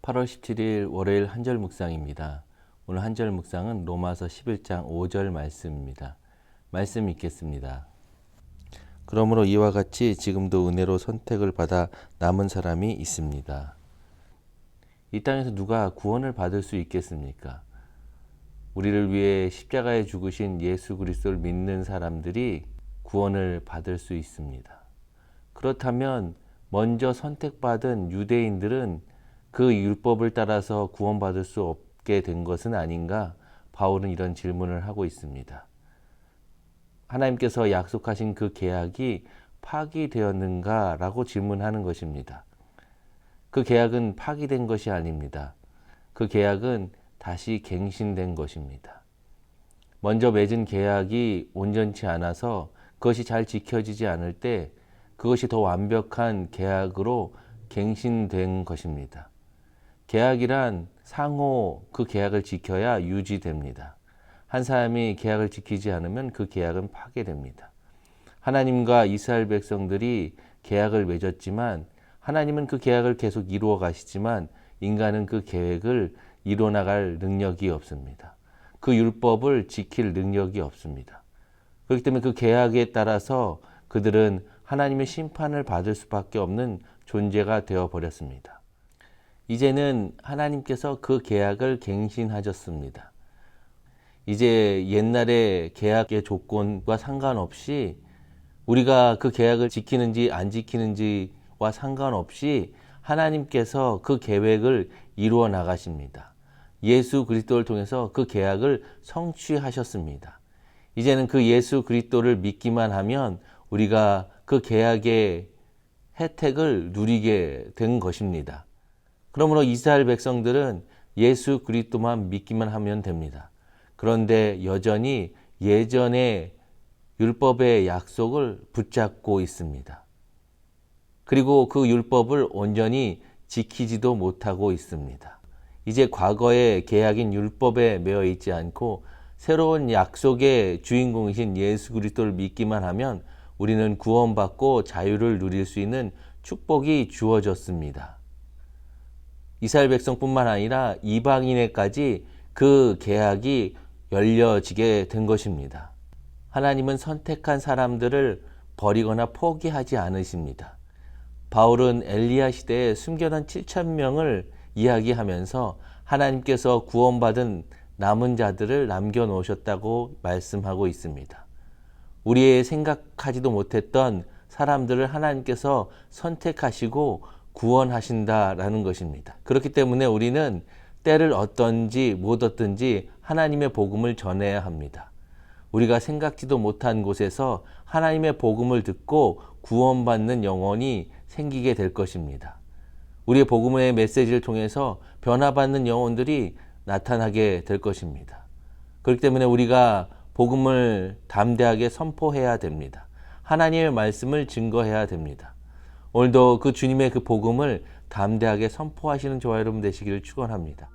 8월 17일 월요일 한절 묵상입니다. 오늘 한절 묵상은 로마서 11장 5절 말씀입니다. 말씀 읽겠습니다. 그러므로 이와 같이 지금도 은혜로 선택을 받아 남은 사람이 있습니다. 이 땅에서 누가 구원을 받을 수 있겠습니까? 우리를 위해 십자가에 죽으신 예수 그리스도를 믿는 사람들이 구원을 받을 수 있습니다. 그렇다면 먼저 선택받은 유대인들은 그 율법을 따라서 구원받을 수 없게 된 것은 아닌가? 바울은 이런 질문을 하고 있습니다. 하나님께서 약속하신 그 계약이 파기되었는가? 라고 질문하는 것입니다. 그 계약은 파기된 것이 아닙니다. 그 계약은 다시 갱신된 것입니다. 먼저 맺은 계약이 온전치 않아서 그것이 잘 지켜지지 않을 때 그것이 더 완벽한 계약으로 갱신된 것입니다. 계약이란 상호 그 계약을 지켜야 유지됩니다. 한 사람이 계약을 지키지 않으면 그 계약은 파괴됩니다. 하나님과 이스라엘 백성들이 계약을 맺었지만 하나님은 그 계약을 계속 이루어 가시지만 인간은 그 계획을 이루어 나갈 능력이 없습니다. 그 율법을 지킬 능력이 없습니다. 그렇기 때문에 그 계약에 따라서 그들은 하나님의 심판을 받을 수밖에 없는 존재가 되어버렸습니다. 이제는 하나님께서 그 계약을 갱신하셨습니다. 이제 옛날의 계약의 조건과 상관없이 우리가 그 계약을 지키는지 안 지키는지와 상관없이 하나님께서 그 계획을 이루어 나가십니다. 예수 그리스도를 통해서 그 계약을 성취하셨습니다. 이제는 그 예수 그리스도를 믿기만 하면 우리가 그 계약의 혜택을 누리게 된 것입니다. 그러므로 이스라엘 백성들은 예수 그리스도만 믿기만 하면 됩니다. 그런데 여전히 예전의 율법의 약속을 붙잡고 있습니다. 그리고 그 율법을 온전히 지키지도 못하고 있습니다. 이제 과거의 계약인 율법에 매여 있지 않고 새로운 약속의 주인공이신 예수 그리스도를 믿기만 하면 우리는 구원받고 자유를 누릴 수 있는 축복이 주어졌습니다. 이스라엘 백성뿐만 아니라 이방인에까지 그 계약이 열려지게 된 것입니다. 하나님은 선택한 사람들을 버리거나 포기하지 않으십니다. 바울은 엘리야 시대에 숨겨둔 7,000명을 이야기하면서 하나님께서 구원받은 남은 자들을 남겨놓으셨다고 말씀하고 있습니다. 우리의 생각하지도 못했던 사람들을 하나님께서 선택하시고 구원하신다라는 것입니다. 그렇기 때문에 우리는 때를 얻든지 못 얻든지 하나님의 복음을 전해야 합니다. 우리가 생각지도 못한 곳에서 하나님의 복음을 듣고 구원받는 영혼이 생기게 될 것입니다. 우리의 복음의 메시지를 통해서 변화받는 영혼들이 나타나게 될 것입니다. 그렇기 때문에 우리가 복음을 담대하게 선포해야 됩니다. 하나님의 말씀을 증거해야 됩니다. 오늘도 그 주님의 그 복음을 담대하게 선포하시는 저와 여러분 되시기를 축원합니다.